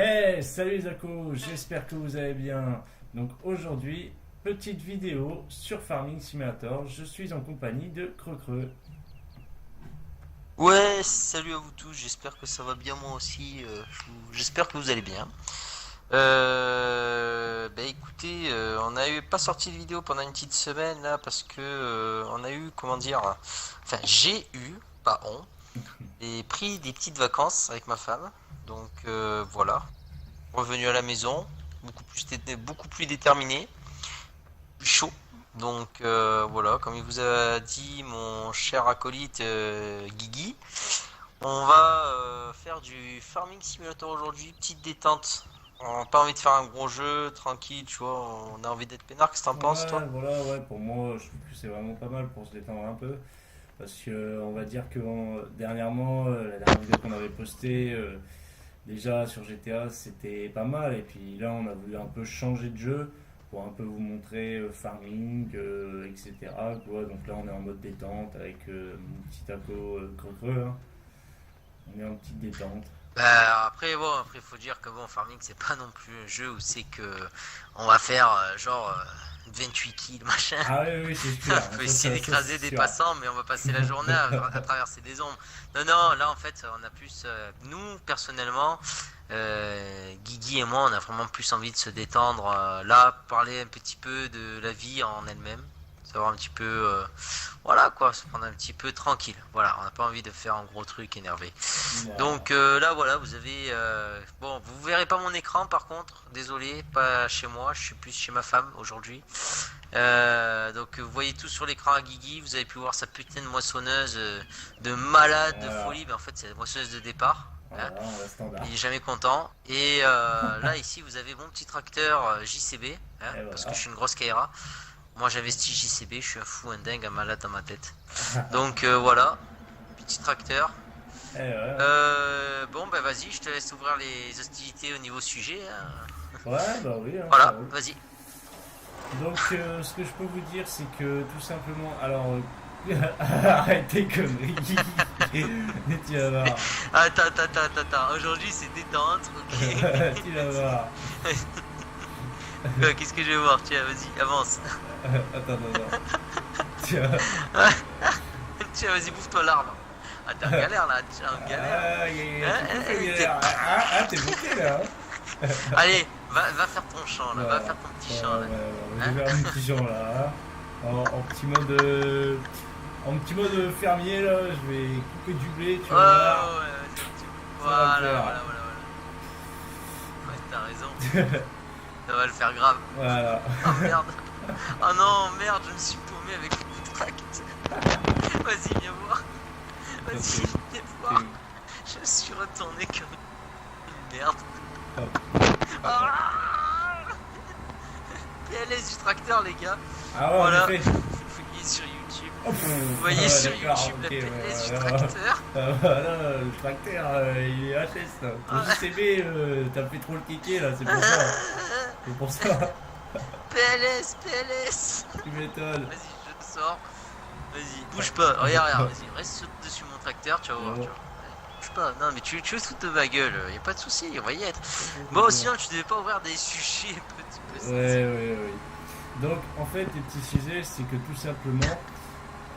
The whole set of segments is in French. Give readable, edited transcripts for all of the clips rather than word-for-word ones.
Hey, salut les Akos, j'espère que vous allez bien. Donc aujourd'hui, petite vidéo sur Farming Simulator. Je suis en compagnie de Creux. Ouais, salut à vous tous, j'espère que ça va bien moi aussi, j'espère que vous allez bien. Bah écoutez, on a eu pas sorti de vidéo pendant une petite semaine là parce que on a eu, comment dire, enfin j'ai eu, pas on, et pris des petites vacances avec ma femme. Donc voilà, revenu à la maison, beaucoup plus déterminé, plus chaud. Donc voilà, comme il vous a dit mon cher acolyte Guigui. On va faire du Farming Simulator aujourd'hui, petite détente. On n'a pas envie de faire un gros jeu, tranquille, tu vois, on a envie d'être peinard, qu'est-ce que t'en penses Ouais, toi? voilà, ouais, pour moi, je trouve que c'est vraiment pas mal pour se détendre un peu. Parce que on va dire que dernièrement, la dernière vidéo qu'on avait postée, déjà sur GTA, c'était pas mal. Et puis là, on a voulu un peu changer de jeu pour un peu vous montrer Farming, etc. Quoi. Donc là, on est en mode détente avec mon petit Ako Creux. Hein. On est en petite détente. Bah après bon, après faut dire que bon Farming c'est pas non plus un jeu où c'est que on va faire 28 kills machin. Ah oui, oui, c'est On sûr. peut essayer Ça d'écraser c'est des sûr. passants mais on va passer la journée à traverser des ombres. Non non, là en fait on a plus nous personnellement Guigui et moi on a vraiment plus envie de se détendre là, parler un petit peu de la vie en elle-même, savoir un petit peu voilà quoi, se prendre un petit peu tranquille. Voilà, on n'a pas envie de faire un gros truc énervé. Non. Donc là voilà, vous avez bon, vous verrez pas mon écran par contre, désolé, pas chez moi, je suis plus chez ma femme aujourd'hui. Donc vous voyez tout sur l'écran à Guigui, vous avez pu voir sa putain de moissonneuse de malade de Voilà. folie, mais en fait c'est la moissonneuse de départ. Hein. Voilà, on va standard. Il est jamais content. Et là ici vous avez mon petit tracteur JCB, hein, Et parce que je voilà. suis une grosse Kaira. Moi j'investis JCB, je suis un fou, un dingue, un malade dans ma tête. Donc voilà, petit tracteur. Et ouais. Bon, bah vas-y, je te laisse ouvrir les hostilités au niveau sujet. Hein. Ouais, bah oui, hein, ça Voilà, roule. vas-y. Donc, ce que je peux vous dire, c'est que tout simplement. Alors, arrête tes conneries. Tu vas voir. Attends. Aujourd'hui, c'est détente, ok. Tu vas voir. Qu'est-ce que je vais voir? Tiens, vas-y, avance. Attends. Tu vas- Tiens, vas-y, bouffe-toi l'arbre. Ah, t'es en galère là, t'es en galère. y a Hein, tout le hein, temps fait t'es- galère. T'es bloqué là. Allez, va faire ton chant là, va Voilà. faire ton petit chant là. Ouais, je Hein. vais faire mon petit genre là. En petit mode. En petit mode fermier là, je vais couper du blé, tu Ouais, vas voir. ouais, vas-y, Ça va le voilà. faire. Ouais, t'as raison, ça va le faire grave. Voilà. Oh merde. Oh non, merde, je me suis paumé avec le tract. Vas-y, viens voir. Vas-y, viens voir. Je me suis retourné comme une merde. Ah PLS du tracteur, les gars. Ah ouais, en Voilà. effet. Vous voyez sur YouTube. Oh, Vous voyez sur d'accord, YouTube la ok, PLS du voilà. tracteur. Voilà, le tracteur, il est HS là. Ton JCB, t'as fait trop le kéké là, c'est pour ça. C'est pour ça. PLS. Tu m'étonnes. Vas-y, je te sors. Vas-y, bouge pas. Regarde, vas-y, reste dessus mon tracteur, tu vas voir. Tu vois. Bouge pas. Non, mais tu veux te foutre de ma gueule. Y a pas de souci, on va y être. Bon, sinon, tu devais pas ouvrir des sujets un petit peu sensibles. Ouais. Donc, en fait, les petits sujets, c'est que tout simplement,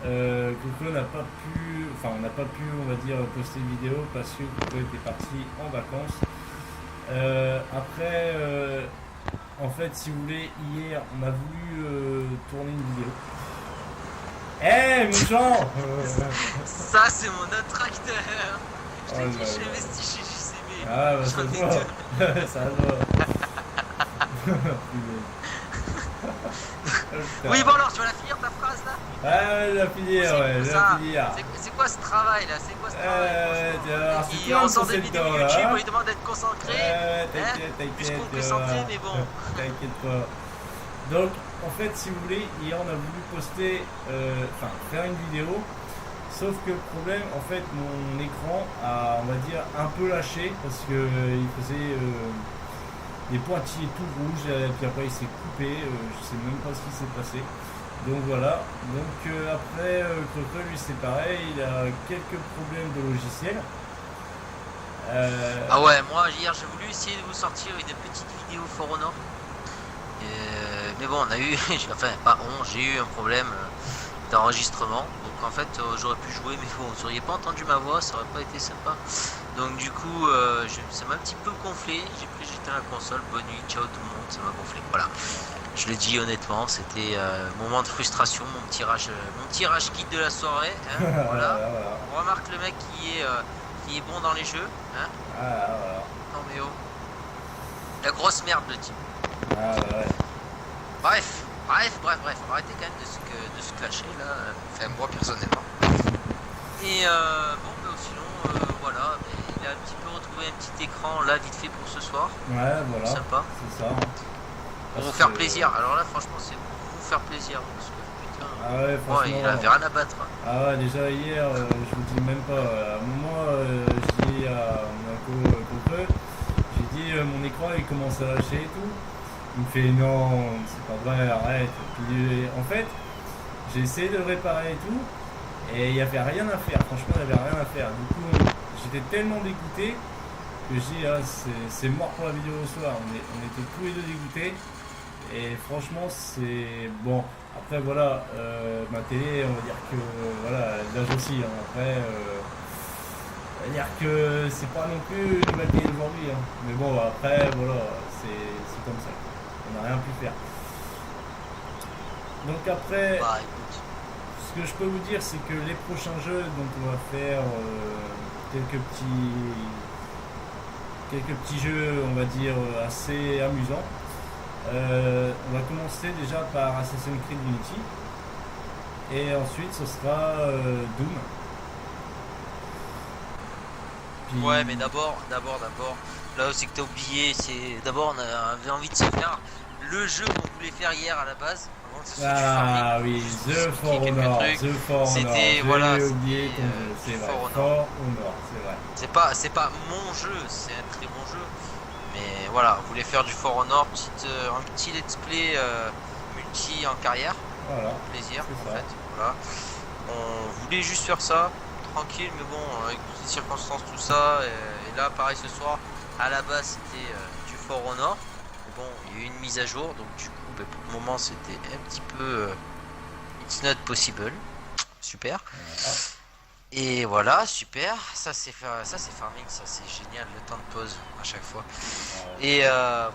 Coco n'a pas pu, enfin, on n'a pas pu, on va dire, poster une vidéo parce que Coco était parti en vacances. Après, en fait, si vous voulez, hier, on a voulu tourner une vidéo. Eh, mon Jean Ça, c'est mon autre tracteur. Je Oh t'ai là dit, je suis là. investi chez JCB. Ah, bah ça J'en se ai voit. deux. Ça se voit. Putain. Oui, bon, alors, tu vas la finir ta phrase là? Ah, je vais la finir, ouais, je vais la Ça, finir. c'est quoi ce travail là? C'est quoi ce travail? Tu vas voir, c'est Il plein de ressort des concepts vidéos dedans, YouTube, là. on lui demande d'être concentré. T'inquiète, Plus tu con que vas centré, voir. mais bon. T'inquiète pas. Donc, en fait, si vous voulez, hier on a voulu poster, enfin, faire une vidéo. Sauf que le problème, en fait, mon écran a, on va dire, un peu lâché parce que il faisait des pointillés tout rouges, puis après il s'est coupé, je sais même pas ce qui s'est passé. Donc voilà, donc après, Creux, lui c'est pareil, il a quelques problèmes de logiciel. Ah ouais, moi hier j'ai voulu essayer de vous sortir une petite vidéo For Honor. Mais bon, on a eu, enfin pas on, j'ai eu un problème d'enregistrement. Donc en fait, j'aurais pu jouer, mais bon, vous auriez pas entendu ma voix, ça aurait pas été sympa. Donc du coup, ça m'a un petit peu gonflé. J'ai pris j'éteins la console. Bonne nuit, ciao tout le monde, ça m'a gonflé. Voilà. Je le dis honnêtement, c'était moment de frustration, mon petit rage kit de la soirée. Hein, voilà. On remarque le mec qui est bon dans les jeux. Hein. Non mais oh. La grosse merde le type. Bref, on va arrêter quand même de se clasher là, enfin moi personnellement. Et bon, bah, sinon, voilà, il a un petit peu retrouvé un petit écran là vite fait pour ce soir. Ouais, voilà. Sympa. C'est ça. Pour vous faire plaisir. Alors là, franchement, c'est pour vous faire plaisir. Parce que putain, Ah ouais, franchement. il avait rien à battre. Ah ouais, déjà hier, je vous dis même pas. À un moment, je dis à mon copain, j'ai dit mon écran il commence à lâcher et tout. Il me fait non, c'est pas vrai, arrête. Puis en fait, j'ai essayé de le réparer et tout, et il n'y avait rien à faire. Franchement, il n'y avait rien à faire. Du coup, j'étais tellement dégoûté que j'ai dit, ah, c'est mort pour la vidéo au soir. On était tous les deux dégoûtés. Et franchement, c'est bon. Après, voilà, ma télé, on va dire que voilà, elle lâche aussi. Hein. Après, on va dire que c'est pas non plus une nouvelle télé d'aujourd'hui. Hein. Mais bon, après, voilà, c'est comme ça. On n'a rien pu faire. Donc après, Bah écoute. ce que je peux vous dire, c'est que les prochains jeux, donc on va faire quelques petits jeux, on va dire, assez amusants. On va commencer déjà par Assassin's Creed Unity. Et ensuite, ce sera Doom. Puis... Ouais, mais d'abord, là aussi que t'as oublié, c'est d'abord on avait envie de se faire le jeu qu'on voulait faire hier à la base. Avant que ce soit du farming, oui, juste The For Honor. C'était voilà, j'ai oublié ton jeu, c'est vrai. For Honor, c'est vrai. C'est pas mon jeu, c'est un très bon jeu. Mais voilà, on voulait faire du For Honor, un petit let's play multi en carrière. Voilà. Plaisir en fait. Voilà. On voulait juste faire ça, tranquille, mais bon, avec toutes les circonstances, tout ça. Et là, pareil ce soir, à la base c'était du For Honor. Mais bon, il y a eu une mise à jour, donc du coup, pour le moment, c'était un petit peu it's not possible. Super. Et voilà, super. Ça c'est farming, ça c'est génial, le temps de pause à chaque fois. Et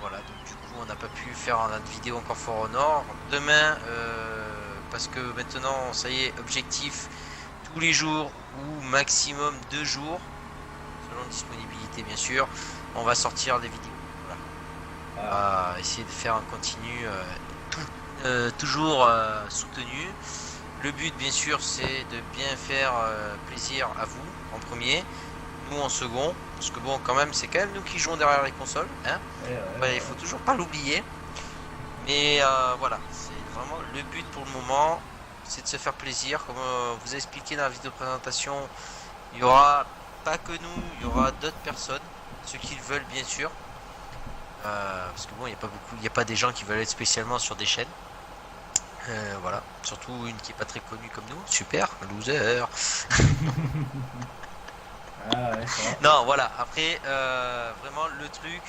voilà, donc du coup, on n'a pas pu faire notre vidéo encore For Honor. Demain, parce que maintenant, ça y est, objectif tous les jours ou maximum 2 jours, selon disponibilité bien sûr, on va sortir des vidéos. Voilà. On va essayer de faire un continu toujours soutenu. Le but bien sûr c'est de bien faire plaisir à vous en premier, nous en second, parce que bon quand même c'est quand même nous qui jouons derrière les consoles, hein. Il faut toujours pas l'oublier. Mais voilà, c'est vraiment le but pour le moment, c'est de se faire plaisir. Comme vous ai expliqué dans la vidéo présentation, il y aura pas que nous, il y aura d'autres personnes, ceux qui le veulent bien sûr. Parce que bon, il n'y a pas des gens qui veulent être spécialement sur des chaînes. Voilà, surtout une qui est pas très connue comme nous. Super, loser. Non, voilà. Après, vraiment le truc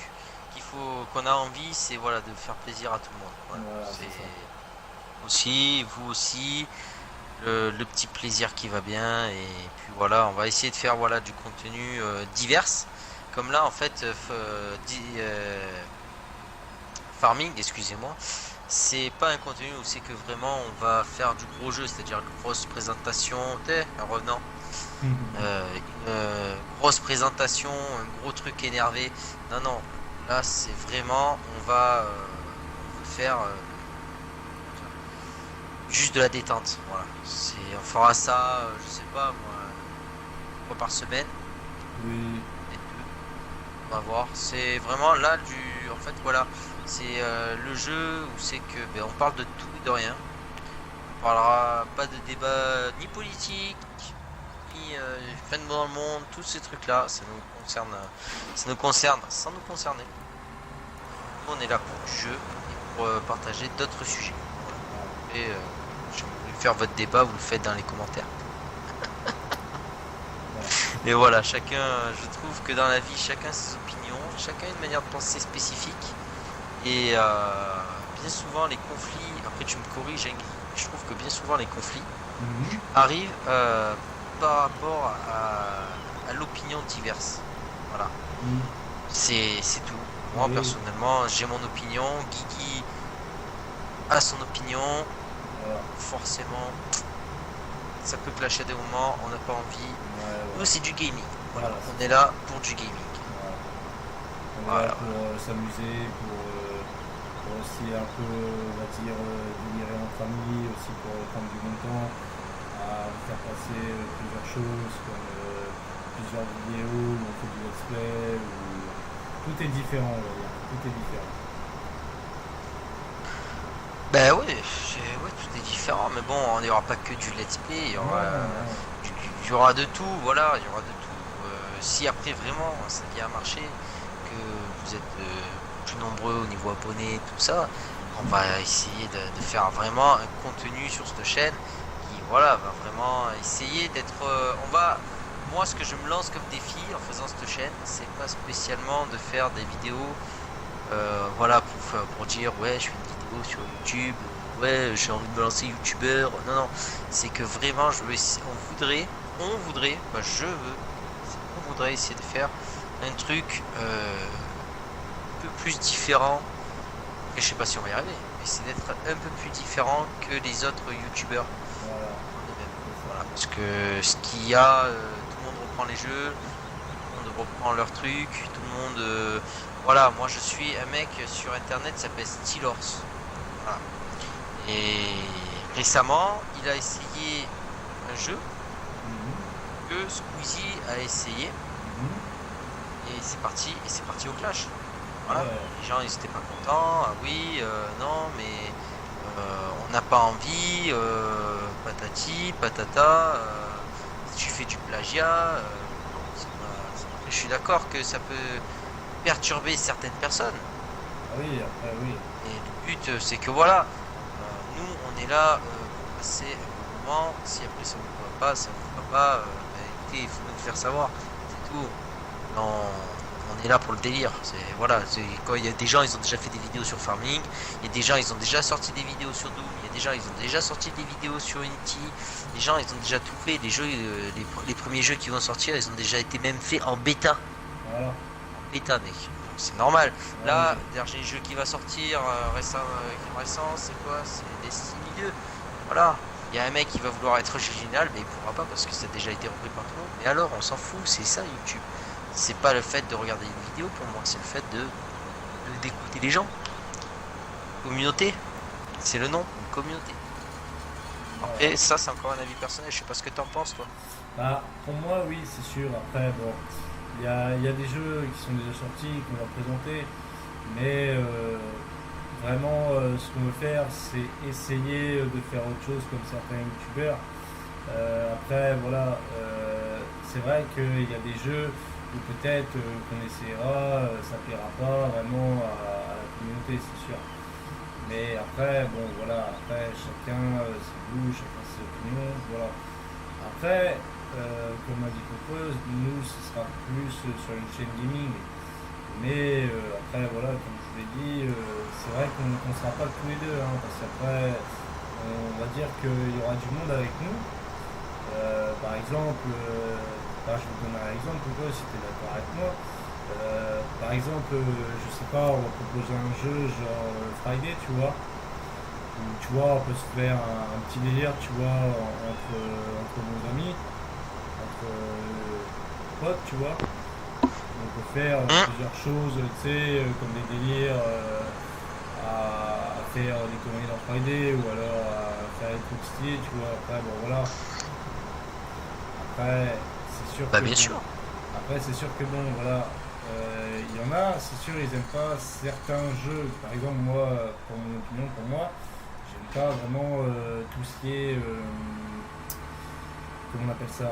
qu'on a envie, c'est voilà de faire plaisir à tout le monde. Voilà. C'est aussi, vous aussi, le petit plaisir qui va bien. Et puis voilà, on va essayer de faire voilà du contenu divers. Comme là, en fait, farming, excusez-moi. C'est pas un contenu où c'est que vraiment on va faire du gros jeu, c'est-à-dire une grosse présentation, un revenant, une grosse présentation, un gros truc énervé. Non, là c'est vraiment, on va faire juste de la détente. Voilà, on fera ça, je sais pas moi, une fois par semaine. Oui. On va voir. C'est vraiment là en fait voilà. C'est le jeu où c'est que on parle de tout et de rien. On parlera pas de débat ni politique, ni fin de dans le monde, tous ces trucs là, ça nous concerne sans nous concerner. Nous on est là pour du jeu et pour partager d'autres sujets. Voilà. Et si vous voulez faire votre débat, vous le faites dans les commentaires. Mais voilà, chacun, je trouve que dans la vie, chacun ses opinions, chacun a une manière de penser spécifique. Et bien souvent, les conflits, après tu me corriges, hein, je trouve que bien souvent, les conflits arrivent par rapport à l'opinion diverse. Voilà. C'est tout. Moi, personnellement, j'ai mon opinion. Guigui a son opinion. Forcément, ça peut clasher à des moments, on n'a pas envie. Nous, c'est du gaming. Voilà, on est là pour du gaming. On est là pour s'amuser, pour aussi un peu, on va dire, délirer entre amis, aussi pour prendre du bon temps, à faire passer plusieurs choses, comme plusieurs vidéos, où on fait du let's play, tout est différent, on va dire. Tout est différent. Ben oui, tout est différent, mais bon, on n'y aura pas que du let's play, il y aura de tout, voilà, il y aura de tout. Si après vraiment ça vient à marcher, que vous êtes plus nombreux au niveau abonnés, tout ça, on va essayer de faire vraiment un contenu sur cette chaîne qui, voilà, va vraiment essayer d'être... moi, ce que je me lance comme défi en faisant cette chaîne, c'est pas spécialement de faire des vidéos, voilà, pour dire, ouais, je fais une vidéo sur YouTube, ouais, j'ai envie de me lancer youtubeur. Non, c'est que vraiment, on voudrait, on voudrait essayer de faire un truc un peu plus différent. Et je sais pas si on va y arriver, mais c'est d'être un peu plus différent que les autres youtubeurs. Voilà, parce que ce qu'il y a, tout le monde reprend les jeux, tout le monde reprend leurs trucs, tout le monde. Voilà, moi je suis un mec sur internet qui s'appelle Steelhorse. Voilà. Et récemment, il a essayé un jeu que Squeezie a essayé. Et c'est parti au clash. Voilà. Les gens ils étaient pas contents. Ah oui, non, mais on n'a pas envie. Patati, patata. Si tu fais du plagiat, je suis d'accord que ça peut perturber certaines personnes. Oui, après oui. Et le but c'est que voilà, nous on est là pour passer un bon moment. Si après ça vous va pas, ça vous va pas, écoutez, il faut nous le faire savoir. C'est tout. Non, on est là pour le délire. Voilà, quand il y a des gens, ils ont déjà fait des vidéos sur Farming. Il y a des gens, ils ont déjà sorti des vidéos sur Doom. Il y a des gens, ils ont déjà sorti des vidéos sur Unity. Les gens, ils ont déjà tout fait. Les jeux, les premiers jeux qui vont sortir, ils ont déjà été même faits en bêta. Voilà. En bêta, mec. C'est normal. Là, le dernier jeu qui va sortir récent, c'est quoi? C'est Destiny 2. Voilà. Il y a un mec qui va vouloir être original, mais il pourra pas parce que ça a déjà été repris par tout le monde. Mais alors, on s'en fout, c'est ça YouTube. C'est pas le fait de regarder une vidéo pour moi, c'est le fait d'écouter les gens. Communauté, c'est le nom, une communauté. Après, ça c'est encore un avis personnel, je sais pas ce que t'en penses toi. Bah, pour moi, oui, c'est sûr. Après, bon, il y a des jeux qui sont déjà sortis, qu'on va présenter, mais vraiment, ce qu'on veut faire, c'est essayer de faire autre chose comme certains youtubeurs. Après, voilà, c'est vrai qu'il y a des jeux où peut-être qu'on essaiera, ça plaira pas vraiment à la communauté, c'est sûr. Mais après, bon, voilà, après, chacun ses goûts, chacun ses opinions, voilà. Après, comme a dit Copeuse, nous, ce sera plus sur une chaîne gaming. Mais après, voilà, comme je vous l'ai dit, c'est vrai qu'on ne sera pas tous les deux, hein, parce qu'après, on va dire qu'il y aura du monde avec nous. Par exemple, je vais vous donner un exemple, si tu es d'accord avec moi. Par exemple, je sais pas, on va proposer un jeu genre Friday, tu vois. Où, tu vois, on peut se faire un petit délire, tu vois, entre nos amis, entre potes, tu vois. On peut faire plusieurs choses, tu sais, comme des délires à faire des conneries dans Friday ou alors à faire des trucs stylés, tu vois. Après, bon, voilà. Après, c'est sûr Bah, bien sûr. Après, c'est sûr que bon, voilà. Il y en a, c'est sûr, ils aiment pas certains jeux. Par exemple, moi, pour mon opinion, pour moi, j'aime pas vraiment tout ce qui est. Comment on appelle ça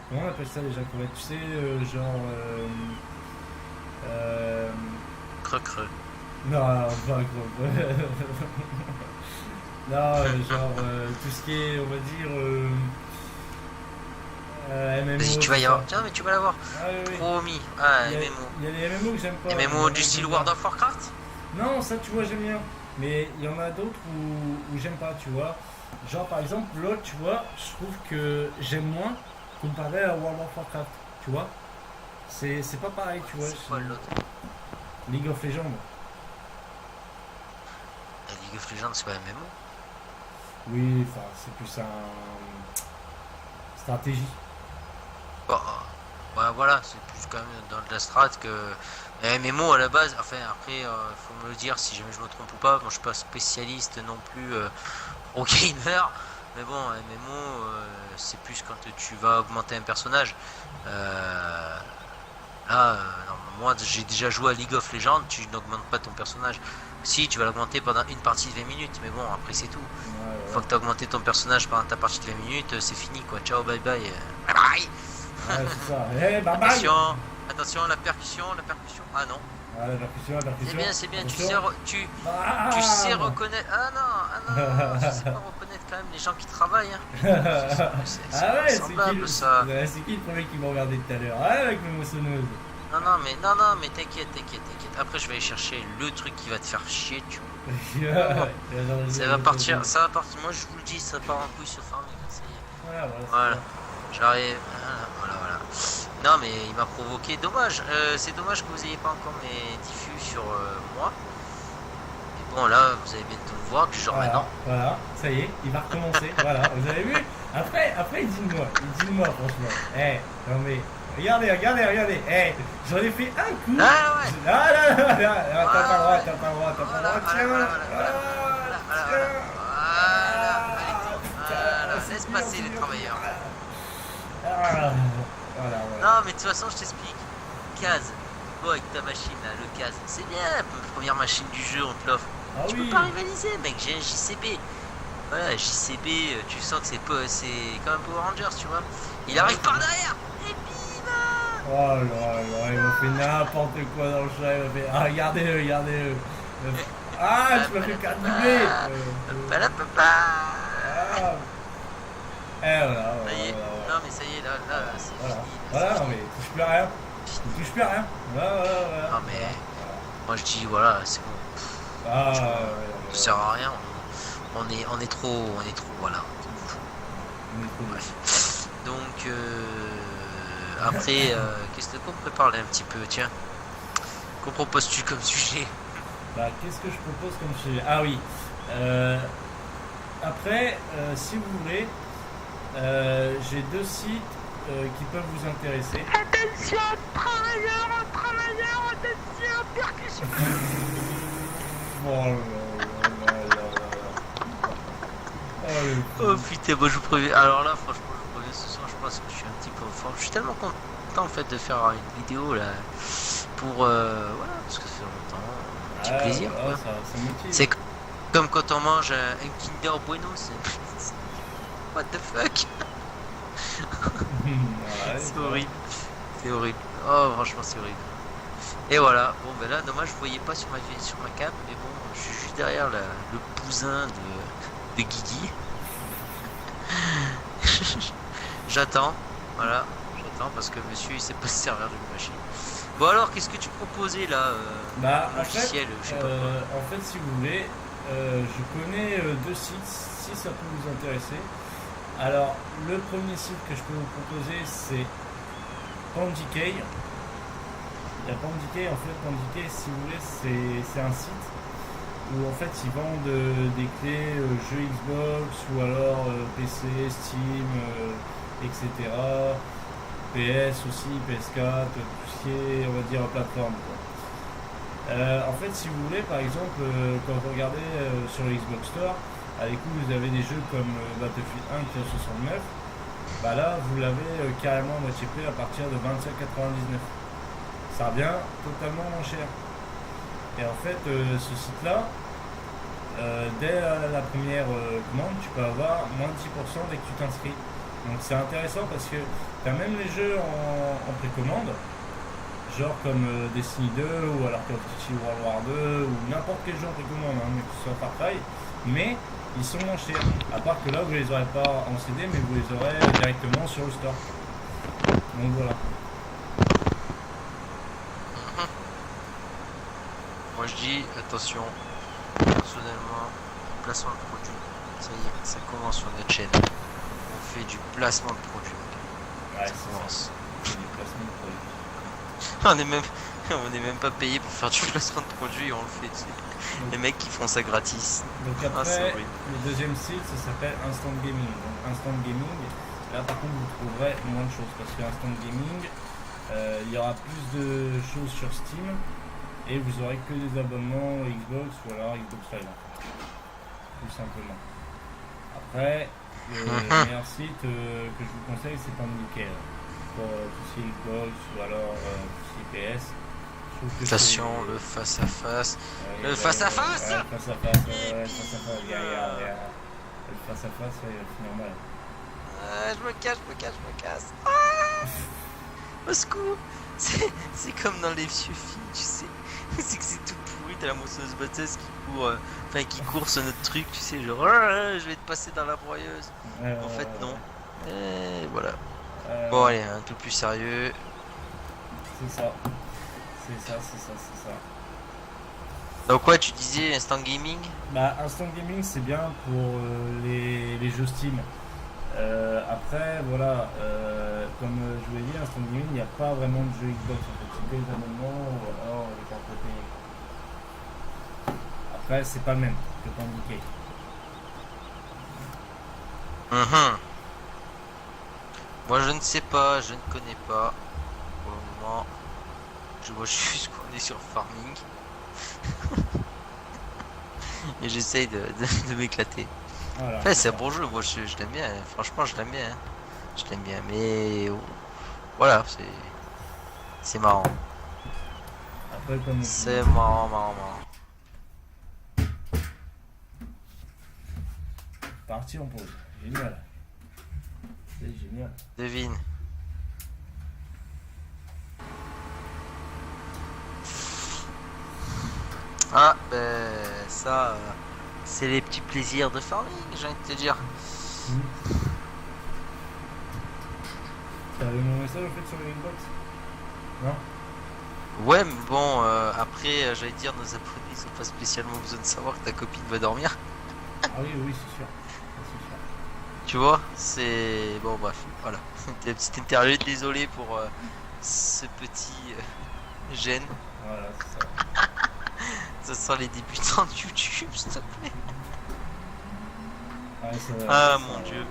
comment on appelle ça déjà, tu sais, genre. Creux. Non, pas gros. Non, genre tout ce qui est, on va dire. MMO, Vas-y, tu tout vas y ça. avoir. Tiens, mais tu vas l'avoir. Ah oui, oui. Promis. Ah, Il y a, MMO. il y a les MMO que j'aime pas. MMO du style World of Warcraft? Non, ça tu vois, j'aime bien. Mais il y en a d'autres où j'aime pas, tu vois. Genre par exemple, l'autre, tu vois, je trouve que j'aime moins comparé à World of Warcraft, tu vois. C'est pas pareil, tu vois. C'est quoi l'autre? League of Legends. La League of Legends, c'est pas MMO? Oui, enfin, c'est plus un stratégie. Bah, ouais, voilà, c'est plus quand même dans de la strat que. MMO à la base, enfin après, faut me le dire si jamais je me trompe ou pas. Moi, je suis pas spécialiste non plus au gamer, mais bon, MMO, c'est plus quand tu vas augmenter un personnage. Là, non, moi j'ai déjà joué à League of Legends, tu n'augmentes pas ton personnage. Si, tu vas l'augmenter pendant une partie de 20 minutes, mais bon, après c'est tout. Ouais, Une ouais. fois que tu as augmenté ton personnage pendant ta partie de 20 minutes, c'est fini quoi. Ciao, bye bye. Bye bye. Ouais, c'est ça. Eh, bye bye. Attention, attention, la percussion, la percussion. Ah non, Ah, la percussion, la percussion. c'est bien, tu Attention. sais, Ah, tu sais reconnaître. Ah non, tu sais pas reconnaître quand même les gens qui travaillent. Hein. C'est Ah ouais, semblable ça. c'est qui le premier qui m'a regardé tout à l'heure? Ah, avec mes moissonneuses. Non, mais t'inquiète. Après, je vais aller chercher le truc qui va te faire chier, tu vois. Ça va partir. Moi, je vous le dis, ça part en couille ce farming. Ça y est. Voilà, voilà. Voilà, j'arrive. Voilà. Non, mais il m'a provoqué. Dommage. C'est dommage que vous ayez pas encore mes diffus sur moi. Mais bon, là, vous allez bientôt le voir du genre maintenant. Voilà, ça y est, il va recommencer. Voilà, vous avez vu? Après, il dit de moi, franchement. Eh, non mais, regardez. Eh, j'en ai fait un coup. Ah ouais. Ah là, t'as pas le droit, Tiens. Voilà. Laisse passer les travailleurs. Voilà. Non, mais de toute façon, je t'explique. Case. Bon, avec ta machine, là, le case. C'est bien, la première machine du jeu, on te l'offre. Ah Tu oui. peux pas rivaliser, mec. J'ai un JCB. Voilà, JCB, tu sens que c'est comme un Power Rangers, tu vois. Il arrive par derrière. Et bim. Oh là, il m'a fait n'importe quoi dans le chat. Il m'a fait. Ah, regardez-le. Ah, tu m'as fait 4 doublés. Ah. Eh voilà. Ça y est. Non, mais ça y est, là, c'est fini. Voilà, non mais touche plus à rien. Il touche plus à rien. Voilà. Non, mais moi je dis, voilà, c'est bon. Ah, Ça sert à rien. On est trop, voilà. Bref. Donc, après, qu'est-ce qu'on pourrait parler un petit peu, tiens. Qu'on proposes-tu comme sujet? Bah, qu'est-ce que je propose comme sujet? Ah oui. Après, si vous voulez, j'ai 2 sites qui peuvent vous intéresser. Attention, travailleurs, attention, percussion. Oh là. Oh putain, moi je vous préviens. Alors là, franchement, je vous préviens, ce soir, je pense que je suis un petit peu en forme. Je suis tellement content en fait de faire une vidéo là pour voilà, parce que ça fait longtemps, un petit plaisir. Quoi. Ça motive. C'est comme quand on mange un Kinder Bueno, c'est what the fuck. Ouais, c'est horrible. Oh, franchement, c'est horrible. Et voilà. Bon, ben là, dommage, vous voyez pas sur ma cam, mais bon, je suis juste derrière le bousin de Guigui. J'attends, voilà, parce que monsieur il sait pas se servir d'une machine. Bon alors, qu'est-ce que tu proposais là Bah, logiciel, je sais pas quoi. en fait, si vous voulez, je connais 2 sites, si ça peut vous intéresser. Alors, le premier site que je peux vous proposer, c'est Pandicay. La Pandicay, en fait, Pandicay, si vous voulez, c'est un site où en fait ils vendent des clés jeux Xbox ou alors PC, Steam, etc. PS aussi, PS4, tout ce qui est, on va dire, plateforme. Quoi. En fait, si vous voulez, par exemple, quand vous regardez sur le Xbox Store, à l'écoute, vous avez des jeux comme Battlefield 1 qui est à 69. Bah là, vous l'avez carrément à moitié prix à partir de 25,99. Ça revient totalement moins cher. Et en fait, ce site-là, dès la première commande, tu peux avoir moins de 10% dès que tu t'inscris. Donc c'est intéressant parce que tu as même les jeux en précommande, genre comme Destiny 2 ou alors Call of Duty World War 2 ou n'importe quel jeu en précommande, hein, mais que ce soit Far Cry, mais ils sont moins chers. À part que là, vous les aurez pas en CD, mais vous les aurez directement sur le store. Donc voilà. Moi je dis attention, personnellement, placement de produit. Ça y est, ça commence sur notre chaîne. On fait du placement de produit. Ouais, Ça c'est commence. ça. C'est du placement de produit. On est même pas payé pour faire du placement de produit, on le fait. Tu sais. Les mecs qui font ça gratis. Donc C'est après, horrible. le deuxième site, ça s'appelle Instant Gaming. Donc Instant Gaming, là par contre vous trouverez moins de choses parce que Instant Gaming, il y aura plus de choses sur Steam et vous aurez que des abonnements Xbox ou alors Xbox Live. Tout simplement. Après, le meilleur site que je vous conseille, c'est Nickel. Pour tout ce qui est Xbox ou alors tout ce qui est PS. Station, le face à face. Le face à face. Le face à face, le face à face, c'est normal. Je me cache. Ah au secours. C'est comme dans les vieux films, tu sais. C'est que c'est tout pourri, t'as la moissonneuse batteuse qui court sur notre truc, tu sais, genre je vais te passer dans la broyeuse. En fait non. Et voilà. Bon allez, un peu plus sérieux. C'est ça. Donc ouais, tu disais Instant Gaming. Bah Instant Gaming c'est bien pour les jeux Steam. Après voilà, comme je vous l'ai dit, Instant Gaming il n'y a pas vraiment de jeux Xbox en fait, c'est que les abonnements ou alors les cartes payées. Après c'est pas le même que Candy Moi je ne sais pas, je ne connais pas. Pour le moment, je vois juste qu'on est sur Farming. Et j'essaye de m'éclater. Voilà, Enfin, c'est un bon jeu, moi je l'aime bien, franchement je l'aime bien. Je l'aime bien, mais voilà, c'est marrant. Après, comme c'est marrant. Parti en pause, génial. C'est génial. Devine. Ah, ben ça, c'est les petits plaisirs de farming, j'ai envie de te dire. T'as vu mon message en fait sur le Xbox? Non? Ouais, mais bon, après, j'allais dire, nos abonnés ils ont pas spécialement besoin de savoir que ta copine va dormir. Ah oui, c'est sûr. C'est sûr. Tu vois, c'est... Bon, bref, voilà. C'était une petite interview, désolé pour ce petit gêne. Voilà, c'est ça. Ça sent les débutants de YouTube, s'il te plaît. Ouais, ah mon dieu.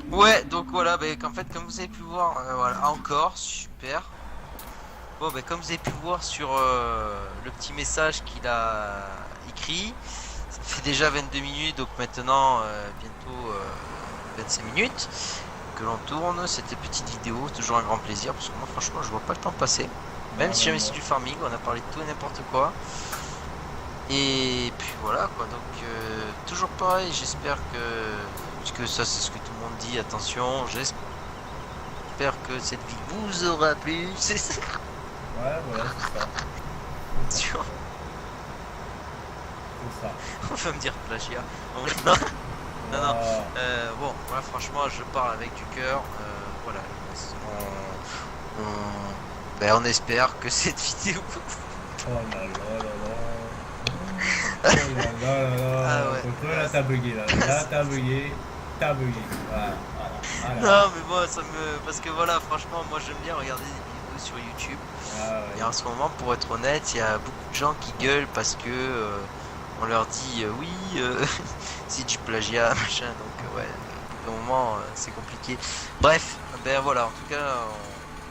Ouais, donc voilà, bah, en fait, comme vous avez pu voir, voilà, encore, super. Bon, bah, comme vous avez pu voir sur le petit message qu'il a écrit, ça fait déjà 22 minutes, donc maintenant, bientôt 25 minutes que l'on tourne cette petite vidéo. C'est toujours un grand plaisir, parce que moi, franchement, je vois pas le temps passer. Même si jamais c'est du farming, on a parlé de tout et n'importe quoi. Et puis voilà quoi, donc toujours pareil, j'espère que, puisque ça c'est ce que tout le monde dit, attention, j'espère que cette vidéo vous aura plu, c'est ça. Ouais, voilà, c'est ça. C'est ça. On va me dire plagiat. Non, bon, voilà, franchement, je parle avec du cœur, voilà, on espère que cette vidéo... Oh là là là là. Oh là là là là. Ah ouais. Donc là t'as bugué là. Là t'as bugué. Voilà. Non mais moi ça me... Parce que voilà, franchement, moi j'aime bien regarder des vidéos sur YouTube. Ah ouais. Et en ce moment, pour être honnête, il y a beaucoup de gens qui gueulent parce que on leur dit oui, c'est du plagiat, machin. Donc ouais, au moment c'est compliqué. Bref, ben voilà, en tout cas...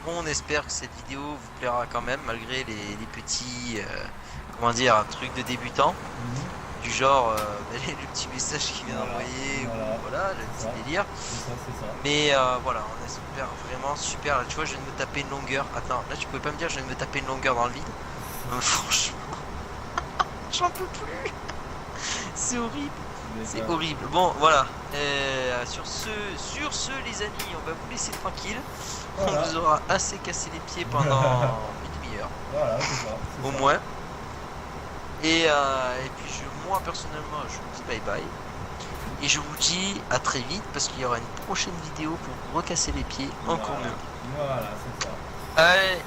On espère que cette vidéo vous plaira quand même, malgré les petits, comment dire, trucs de débutants, du genre le petit message qu'il vient d'envoyer, voilà, le petit délire. C'est ça. Mais voilà, on espère vraiment super. Là, tu vois, je viens de me taper une longueur. Attends, là, tu pouvais pas me dire, je viens de me taper une longueur dans le vide. Franchement, j'en peux plus. C'est horrible. C'est horrible. Bon, voilà. Sur ce, les amis, on va vous laisser tranquille. Voilà. On vous aura assez cassé les pieds pendant une demi-heure. Voilà, c'est ça. Au moins. Et puis moi personnellement, je vous dis bye bye. Et je vous dis à très vite parce qu'il y aura une prochaine vidéo pour vous recasser les pieds encore mieux. Voilà, c'est ça. Allez,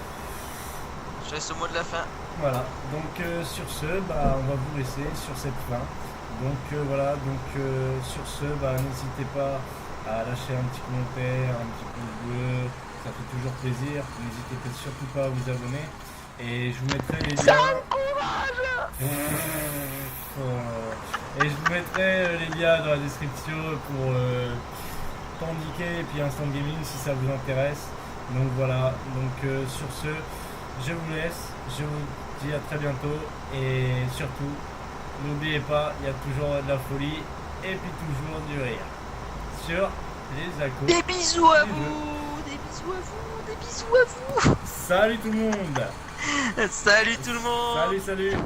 je laisse au mot de la fin. Voilà, donc sur ce, on va vous laisser sur cette fin. Donc voilà, sur ce, n'hésitez pas à lâcher un petit commentaire, un petit pouce bleu, ça fait toujours plaisir. N'hésitez surtout pas à vous abonner. Et je vous mettrai les liens. Et je vous mettrai les liens dans la description pour Tandiquet et puis Instant Gaming si ça vous intéresse. Donc voilà, sur ce, je vous laisse, je vous dis à très bientôt et surtout, n'oubliez pas, il y a toujours de la folie et puis toujours du rire sur les accos. Des bisous à vous, des bisous à vous, des bisous à vous. Salut tout le monde. Salut tout le monde. Salut.